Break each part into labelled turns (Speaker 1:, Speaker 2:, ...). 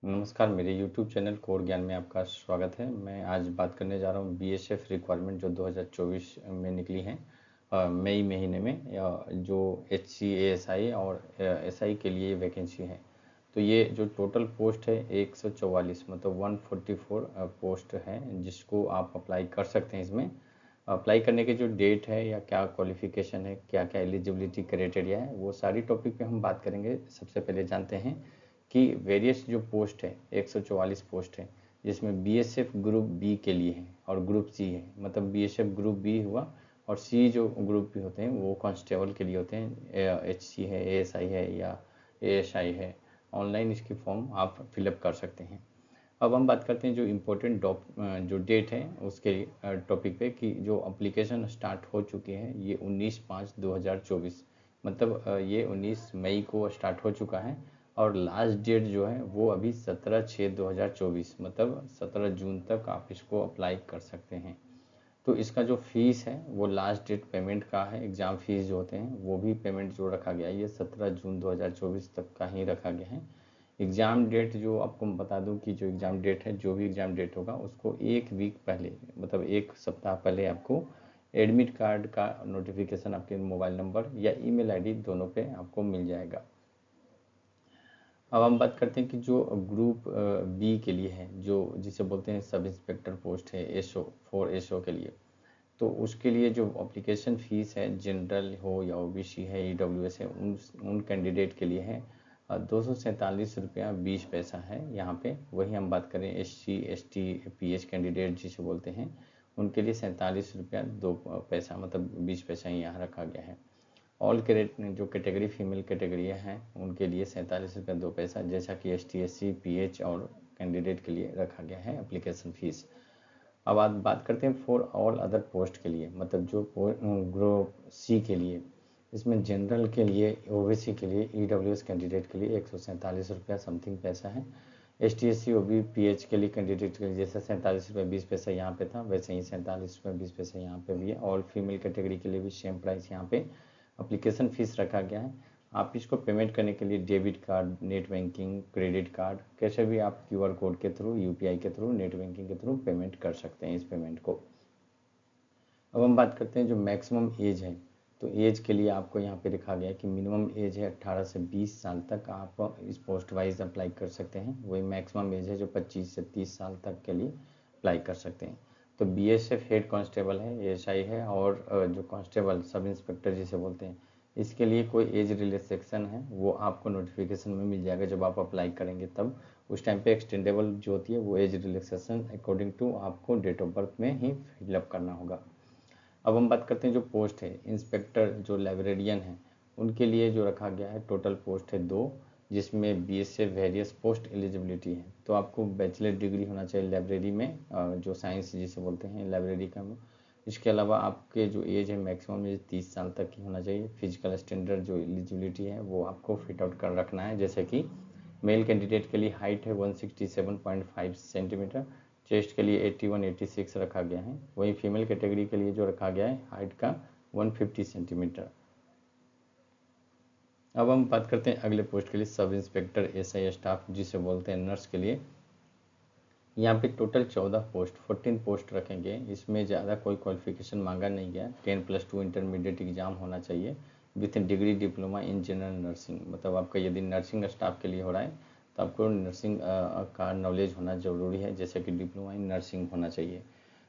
Speaker 1: नमस्कार, मेरे YouTube channel core ज्ञान में आपका स्वागत है। मैं आज बात करने जा रहा हूँ बीएसएफ रिक्वायरमेंट जो 2024 में निकली है मई महीने में जो HCASI और SI के लिए वैकेंसी है। तो ये जो टोटल पोस्ट है 144 मतलब 144 पोस्ट है जिसको आप अप्लाई कर सकते हैं। इसमें अप्लाई करने के जो डेट है या क्या क्वालिफ़िकेशन है, क्या क्या एलिजिबिलिटी क्राइटेरिया है, वो सारी टॉपिक पे हम बात करेंगे। सबसे पहले जानते हैं कि वेरियस जो पोस्ट है 144 पोस्ट है जिसमें बीएसएफ ग्रुप बी के लिए है और ग्रुप सी है। मतलब बीएसएफ ग्रुप बी हुआ और सी जो ग्रुप भी होते हैं वो कांस्टेबल के लिए होते हैं। एचसी है, एएसआई है या एएसआई है। ऑनलाइन इसकी फॉर्म आप फिलअप कर सकते हैं। अब हम बात करते हैं जो इम्पोर्टेंट जो डेट है उसके टॉपिक पे कि जो एप्लीकेशन स्टार्ट हो चुकी है ये 19/5/2024 मतलब ये 19 मई को स्टार्ट हो चुका है और लास्ट डेट जो है वो अभी 17/6/2024 मतलब 17 जून तक आप इसको अप्लाई कर सकते हैं। तो इसका जो फीस है वो लास्ट डेट पेमेंट का है। एग्ज़ाम फीस जो होते हैं वो भी पेमेंट जो रखा गया है ये 17 जून 2024 तक का ही रखा गया है। एग्ज़ाम डेट जो आपको मैं बता दूं कि जो एग्ज़ाम डेट है, जो भी एग्ज़ाम डेट होगा उसको एक वीक पहले मतलब एक सप्ताह पहले आपको एडमिट कार्ड का नोटिफिकेशन आपके मोबाइल नंबर या ईमेल आईडी दोनों पे आपको मिल जाएगा। अब हम बात करते हैं कि जो ग्रुप बी के लिए है, जो जिसे बोलते हैं सब इंस्पेक्टर पोस्ट है, एसओ फॉर एसओ के लिए। तो उसके लिए जो एप्लीकेशन फ़ीस है, जनरल हो या ओबीसी है, ईडब्ल्यूएस है, उन कैंडिडेट के लिए है 247 रुपया 20 पैसा है यहाँ पे। वही हम बात करें SC ST PH कैंडिडेट जिसे बोलते हैं उनके लिए 47 रुपया 2 पैसा मतलब 20 पैसा ही यहाँ रखा गया है। ऑल जो कैटेगरी फीमेल कैटेगरी हैं उनके लिए 47 रुपया 2 पैसा जैसा कि ST SC PH और कैंडिडेट के लिए रखा गया है एप्लीकेशन फ़ीस। अब आप बात करते हैं फॉर ऑल अदर पोस्ट के लिए, मतलब जो ग्रुप सी के लिए, इसमें जनरल के लिए, ओबीसी के लिए, ईडब्ल्यूएस कैंडिडेट के लिए 147 रुपया समथिंग पैसा है। ST SC OB PH के लिए कैंडिडेट के लिए जैसे 47 रुपया 20 पैसा यहाँ पे था वैसे ही 47 रुपया 20 पैसा यहाँ पे भी है। ऑल फीमेल कैटेगरी के लिए भी सेम प्राइस यहाँ पे एप्लीकेशन फ़ीस रखा गया है। आप इसको पेमेंट करने के लिए debit card, net banking, credit card, कैसे भी आप QR कोड के थ्रू, UPI के थ्रू, नेट बैंकिंग के थ्रू पेमेंट कर सकते हैं इस पेमेंट को। अब हम बात करते हैं जो मैक्सिमम एज है। तो एज के लिए आपको यहाँ पे लिखा गया है कि मिनिमम एज है 18 से 20 साल तक आप इस पोस्ट वाइज अप्लाई कर सकते हैं। वही मैक्सिमम एज है जो 25 से 30 साल तक के लिए अप्लाई कर सकते हैं। तो BSF हेड कांस्टेबल है, ASI है और जो कांस्टेबल सब इंस्पेक्टर जिसे बोलते हैं इसके लिए कोई एज रिलैक्सेशन है वो आपको नोटिफिकेशन में मिल जाएगा जब आप अप्लाई करेंगे। तब उस टाइम पे एक्सटेंडेबल जो होती है वो एज रिलैक्सेशन अकॉर्डिंग टू आपको डेट ऑफ बर्थ में ही फिलअप करना होगा। अब हम बात करते हैं जो पोस्ट है इंस्पेक्टर जो लाइब्रेरियन है उनके लिए जो रखा गया है टोटल पोस्ट है 2 जिसमें BSF वेरियस पोस्ट एलिजिबिलिटी है। तो आपको बैचलर डिग्री होना चाहिए लाइब्रेरी में, जो साइंस जिसे बोलते हैं लाइब्रेरी का। इसके अलावा आपके जो एज है मैक्सिमम एज 30 साल तक की होना चाहिए। फिजिकल स्टैंडर्ड जो एलिजिबिलिटी है वो आपको फिट आउट कर रखना है। जैसे कि मेल कैंडिडेट के लिए हाइट है 167.5 सेंटीमीटर, चेस्ट के लिए 81 86 रखा गया है। वहीं फीमेल कैटेगरी के लिए जो रखा गया है हाइट का 150 सेंटीमीटर। अब हम बात करते हैं अगले पोस्ट के लिए सब इंस्पेक्टर SI स्टाफ जिसे बोलते हैं नर्स के लिए। यहाँ पे टोटल 14 पोस्ट 14 पोस्ट रखेंगे। इसमें ज़्यादा कोई क्वालिफिकेशन मांगा नहीं गया। 10+2 इंटरमीडिएट एग्जाम होना चाहिए with degree diploma in general nursing. मतलब आपका यदि नर्सिंग स्टाफ के लिए हो रहा है तो आपको नर्सिंग का नॉलेज होना ज़रूरी है, जैसे कि डिप्लोमा इन नर्सिंग होना चाहिए।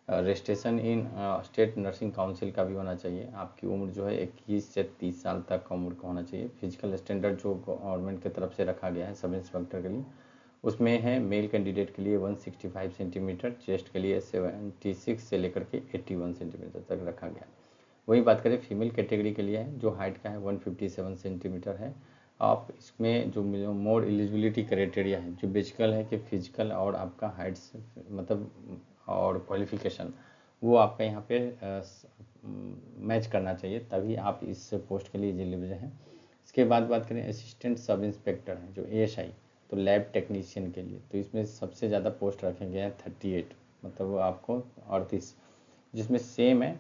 Speaker 1: Registration in state nursing council का भी होना चाहिए। आपकी उम्र जो है 21 से 30 साल तक का उम्र का होना चाहिए। फिजिकल स्टैंडर्ड जो गवर्नमेंट की तरफ से रखा गया है सब इंस्पेक्टर के लिए उसमें है मेल कैंडिडेट के लिए 165 सेंटीमीटर, चेस्ट के लिए 76 से लेकर के 81 सेंटीमीटर तक रखा गया। वही बात करें फीमेल कैटेगरी के लिए है जो हाइट का है 157 सेंटीमीटर है। आप इसमें जो मोर एलिजिबिलिटी क्राइटेरिया है जो बेसिकल है कि फिजिकल और आपका हाइट मतलब और क्वालिफिकेशन वो आपका यहाँ पे मैच करना चाहिए तभी आप इस पोस्ट के लिए एलिजिबल हैं। इसके बाद बात करें असिस्टेंट सब इंस्पेक्टर है जो ASI, तो लैब टेक्नीशियन के लिए तो इसमें सबसे ज़्यादा पोस्ट रखे गए हैं 38 मतलब वो आपको 38, जिसमें सेम है।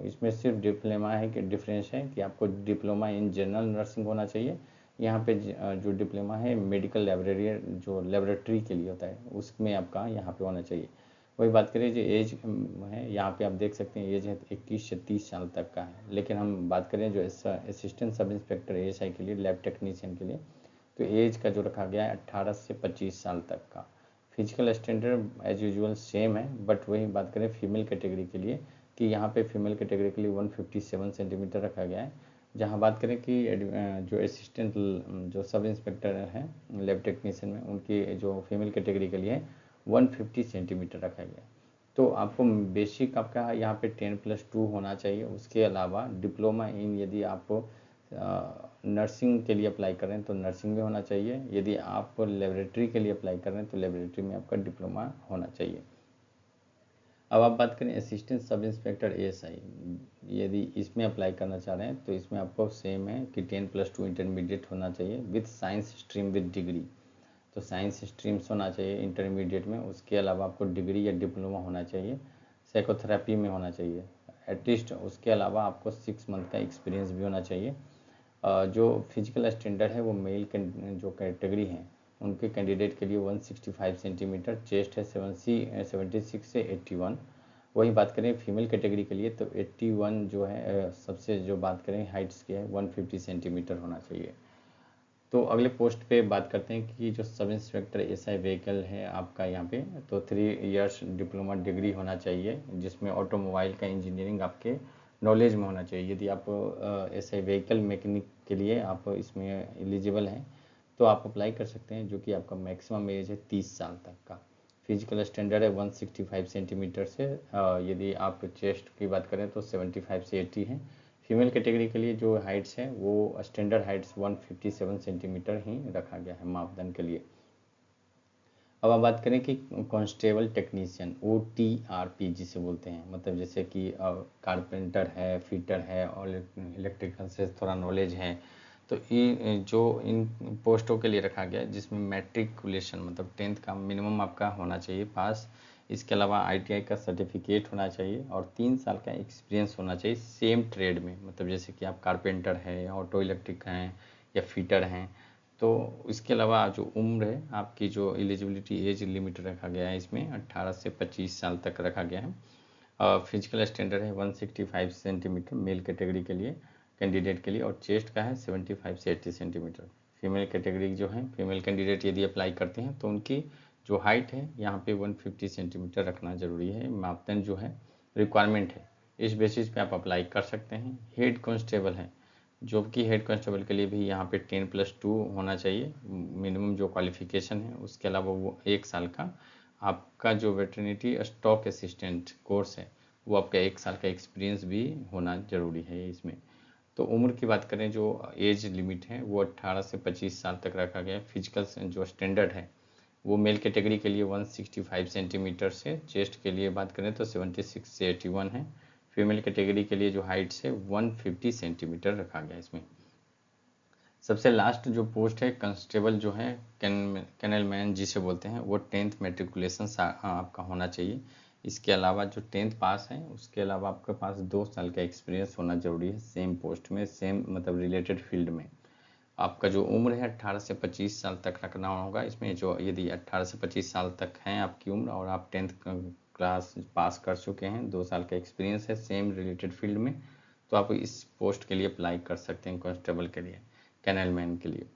Speaker 1: इसमें सिर्फ डिप्लोमा है कि डिफरेंस है कि आपको डिप्लोमा इन जनरल नर्सिंग होना चाहिए यहाँ पे जो डिप्लोमा है मेडिकल लाइब्रेरी जो लेबोरेटरी के लिए होता है उसमें आपका यहाँ पे होना चाहिए। वही बात करें जो एज है, यहाँ पे आप देख सकते हैं एज है 21 से 30 साल तक का है। लेकिन हम बात करें जो असिस्टेंट सब इंस्पेक्टर ASI के लिए, लैब टेक्नीशियन के लिए, तो एज का जो रखा गया है 18 से 25 साल तक का। Physical standard as usual same है, बट वही बात करें फीमेल कैटेगरी के लिए कि यहाँ पे फीमेल कैटेगरी के लिए 157 सेंटीमीटर रखा गया है। जहाँ बात करें कि जो असिस्टेंट जो सब इंस्पेक्टर हैं लैब टेक्नीशियन में, उनकी जो फीमेल कैटेगरी के लिए 150 सेंटीमीटर रखा गया है। तो आपको बेसिक आपका यहाँ पे 10+2 होना चाहिए। उसके अलावा डिप्लोमा इन, यदि आप नर्सिंग के लिए अप्लाई कर रहे हैं तो नर्सिंग में होना चाहिए। यदि आप लेबोरेटरी के लिए अप्लाई कर रहे हैं तो लेबोरेटरी में आपका डिप्लोमा होना चाहिए। अब आप बात करें असिस्टेंट सब इंस्पेक्टर ASI, यदि इसमें अप्लाई करना चाह रहे हैं तो इसमें आपको सेम है कि 10+2 इंटरमीडिएट होना चाहिए with science stream with degree. तो साइंस स्ट्रीम्स होना चाहिए इंटरमीडिएट में। उसके अलावा आपको डिग्री या डिप्लोमा होना चाहिए, साइकोथेरेपी में होना चाहिए एटलीस्ट। उसके अलावा आपको 6 मंथ का एक्सपीरियंस भी होना चाहिए। जो फिजिकल स्टैंडर्ड है वो मेल जो कैटेगरी हैं उनके कैंडिडेट के लिए 165 सेंटीमीटर, चेस्ट है 76 से 81। वही बात करें फीमेल कैटेगरी के लिए तो 81 जो है सबसे जो बात करें हाइट्स की है 150 सेंटीमीटर होना चाहिए। तो अगले पोस्ट पे बात करते हैं कि जो सब इंस्पेक्टर SI व्हीकल है आपका यहाँ पे, तो 3 इयर्स डिप्लोमा डिग्री होना चाहिए जिसमें ऑटोमोबाइल का इंजीनियरिंग आपके नॉलेज में होना चाहिए। यदि आप SI व्हीकल मैकेनिक के लिए आप इसमें एलिजिबल हैं तो आप अप्लाई कर सकते हैं, जो कि आपका मैक्सिमम एज है 30 साल तक का। फिजिकल स्टैंडर्ड है 165 सेंटीमीटर से। यदि आप चेस्ट की बात करें तो 75 से 80 है। फीमेल कैटेगरी के लिए जो हाइट्स है वो स्टैंडर्ड हाइट्स 157 सेंटीमीटर ही रखा गया है मापदंड के लिए। अब आप बात करें कि कांस्टेबल टेक्नीशियन OTRP जिसे बोलते हैं, मतलब जैसे कि कारपेंटर है, फिटर है और इलेक्ट्रिकल से थोड़ा नॉलेज है, तो ये जो इन पोस्टों के लिए रखा गया है जिसमें मैट्रिकुलेशन मतलब 10th का मिनिमम आपका होना चाहिए पास। इसके अलावा ITI का सर्टिफिकेट होना चाहिए और 3 साल का एक्सपीरियंस होना चाहिए सेम ट्रेड में, मतलब जैसे कि आप कारपेंटर है, ऑटो इलेक्ट्रिक हैं या फिटर हैं। तो इसके अलावा जो उम्र है आपकी, जो एलिजिबिलिटी एज लिमिट रखा गया है इसमें 18 से 25 साल तक रखा गया है। फिजिकल स्टैंडर्ड है 165 सेंटीमीटर मेल कैटेगरी के लिए कैंडिडेट के लिए, और चेस्ट का है 75 से 80 सेंटीमीटर। फीमेल कैटेगरी जो है फीमेल कैंडिडेट यदि अप्लाई करते हैं तो उनकी जो हाइट है यहाँ पे 150 सेंटीमीटर रखना जरूरी है। मापदंड जो है रिक्वायरमेंट है, इस बेसिस पे आप अप्लाई कर सकते हैं। हेड कांस्टेबल है, जो कि हेड कांस्टेबल के लिए भी यहाँ पे 10+2 होना चाहिए मिनिमम जो क्वालिफिकेशन है। उसके अलावा वो 1 साल का आपका जो वेटरनिटी स्टॉक असिस्टेंट कोर्स है वो आपका 1 साल का एक्सपीरियंस भी होना जरूरी है इसमें। तो उम्र की बात करें जो एज लिमिट है वो 18 से 25 साल तक रखा गया है। फिजिकल जो स्टैंडर्ड है वो मेल कैटेगरी के लिए 165 सेंटीमीटर से, चेस्ट के लिए बात करें तो 76 से 81 है। फीमेल कैटेगरी के लिए जो हाइट है 150 सेंटीमीटर रखा गया इसमें। सबसे लास्ट जो पोस्ट है कांस्टेबल जो है कैनल मैन जिसे बोलते हैं, वो 10th मेट्रिकुलेशन आपका होना चाहिए। इसके अलावा जो 10th पास है उसके अलावा आपके पास 2 साल का एक्सपीरियंस होना जरूरी है सेम पोस्ट में, सेम मतलब रिलेटेड फील्ड में। आपका जो उम्र है 18 से 25 साल तक रखना होगा इसमें। जो यदि 18 से 25 साल तक हैं आपकी उम्र और आप 10th क्लास पास कर चुके हैं, 2 साल का एक्सपीरियंस है सेम रिलेटेड फील्ड में, तो आप इस पोस्ट के लिए अप्लाई कर सकते हैं कांस्टेबल के लिए, कैनल मैन के लिए।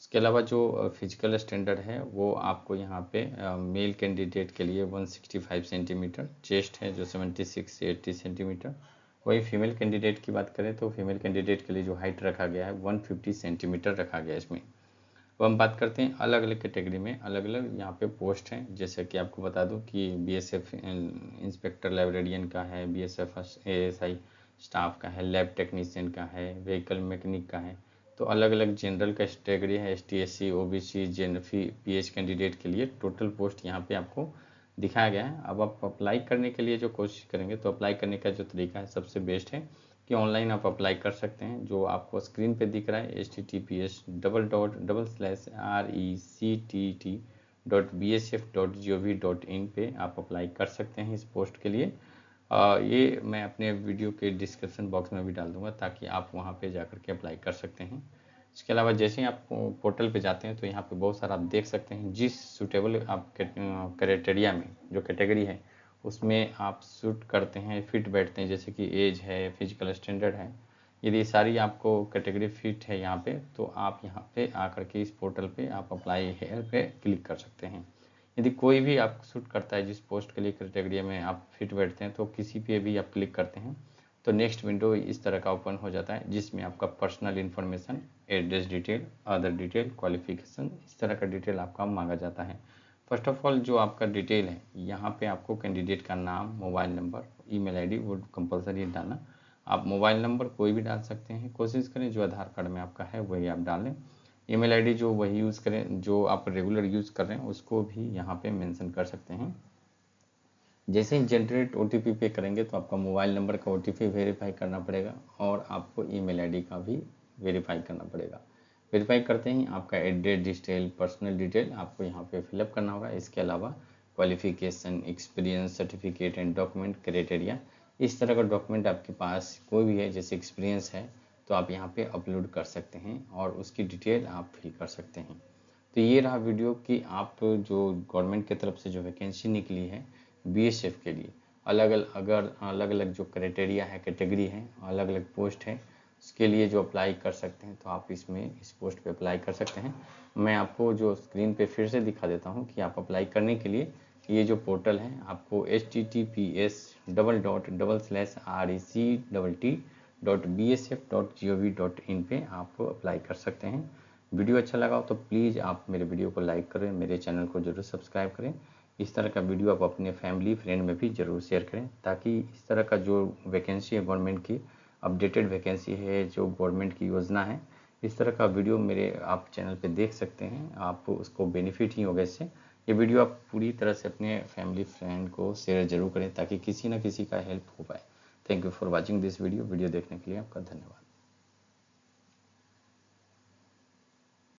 Speaker 1: उसके अलावा जो फिजिकल स्टैंडर्ड है वो आपको यहाँ पे मेल कैंडिडेट के लिए 165 सेंटीमीटर, चेस्ट है जो 76 से 80 सेंटीमीटर। वही फीमेल कैंडिडेट की बात करें तो फीमेल कैंडिडेट के लिए जो हाइट रखा गया है 150 सेंटीमीटर रखा गया है इसमें। अब हम बात करते हैं अलग अलग कैटेगरी में अलग अलग यहाँ पे पोस्ट हैं। जैसे कि आपको बता दूं कि BSF इंस्पेक्टर लाइब्रेरियन का है, BSF ASI स्टाफ का है, लैब टेक्नीशियन का है, व्हीकल मैकेनिक का है। तो अलग अलग जनरल कैटेगरी है, ST SC OBC जनफी PH candidate के लिए टोटल पोस्ट यहाँ पे आपको दिखाया गया है। अब आप अप्लाई करने के लिए जो कोशिश करेंगे तो अप्लाई करने का जो तरीका है सबसे बेस्ट है कि ऑनलाइन आप अप्लाई कर सकते हैं। जो आपको स्क्रीन पे दिख रहा है https://rectt.bsf.gov.in पे आप अप्लाई कर सकते हैं इस पोस्ट के लिए। ये मैं अपने वीडियो के डिस्क्रिप्शन बॉक्स में भी डाल दूंगा ताकि आप वहाँ पे जाकर के अप्लाई कर सकते हैं। इसके अलावा जैसे ही आप पोर्टल पे जाते हैं तो यहाँ पे बहुत सारा आप देख सकते हैं, जिस सूटेबल आप क्राइटेरिया में जो कैटेगरी है उसमें आप सूट करते हैं, फिट बैठते हैं, जैसे कि एज है, फिजिकल स्टैंडर्ड है, यदि सारी आपको कैटेगरी फिट है यहाँ पे, तो आप यहाँ पे आकर के इस पोर्टल पे आप अप्लाई हेयर पे क्लिक कर सकते हैं। यदि कोई भी आपको सूट करता है जिस पोस्ट के लिए कैटेगरी में आप फिट बैठते हैं, तो किसी पे भी आप क्लिक करते हैं तो नेक्स्ट विंडो इस तरह का ओपन हो जाता है, जिसमें आपका personal information, address detail, other detail, qualification, इस तरह का डिटेल आपका मांगा जाता है। फर्स्ट ऑफ ऑल जो आपका डिटेल है, यहाँ पे आपको कैंडिडेट का नाम, मोबाइल नंबर, ईमेल आईडी वो कंपलसरी डालना। आप मोबाइल नंबर कोई भी डाल सकते हैं, कोशिश करें जो आधार कार्ड में आपका है वही आप डालें। ईमेल आईडी जो वही यूज़ करें जो आप रेगुलर यूज़ कर रहे हैं, उसको भी यहाँ पे मेंशन कर सकते हैं। जैसे ही जनरेट OTP पे करेंगे तो आपका मोबाइल नंबर का OTP वेरीफाई करना पड़ेगा और आपको ईमेल आईडी का भी वेरीफाई करना पड़ेगा। वेरीफाई करते ही आपका एड्रेस डिटेल, पर्सनल डिटेल आपको यहाँ पे फिलअप करना होगा। इसके अलावा qualification, experience certificate and document criteria, इस तरह का डॉक्यूमेंट आपके पास कोई भी है, जैसे एक्सपीरियंस है तो आप यहाँ पे अपलोड कर सकते हैं और उसकी डिटेल आप फिल कर सकते हैं। तो ये रहा वीडियो कि आप जो गवर्नमेंट की तरफ से जो वैकेंसी निकली है BSF के लिए, अलग अलग जो क्राइटेरिया है, कैटेगरी है, अलग अलग पोस्ट है, उसके लिए जो अप्लाई कर सकते हैं, तो आप इसमें इस पोस्ट पे अप्लाई कर सकते हैं। मैं आपको जो स्क्रीन पे फिर से दिखा देता हूँ कि आप अप्लाई करने के लिए ये जो पोर्टल है, आपको https://rec.bsf.gov.in पे आप अप्लाई कर सकते हैं। वीडियो अच्छा लगा हो तो प्लीज़ आप मेरे वीडियो को लाइक करें, मेरे चैनल को ज़रूर सब्सक्राइब करें। इस तरह का वीडियो आप अपने फैमिली फ्रेंड में भी ज़रूर शेयर करें, ताकि इस तरह का जो वैकेंसी है गवर्नमेंट की, अपडेटेड वैकेंसी है, जो गवर्नमेंट की योजना है, इस तरह का वीडियो मेरे आप चैनल पे देख सकते हैं। आप उसको बेनिफिट ही होगा इससे। ये वीडियो आप पूरी तरह से अपने फैमिली फ्रेंड को शेयर जरूर करें, ताकि किसी न किसी का हेल्प हो पाए। Thank you for watching this video देखने के लिए आपका धन्यवाद।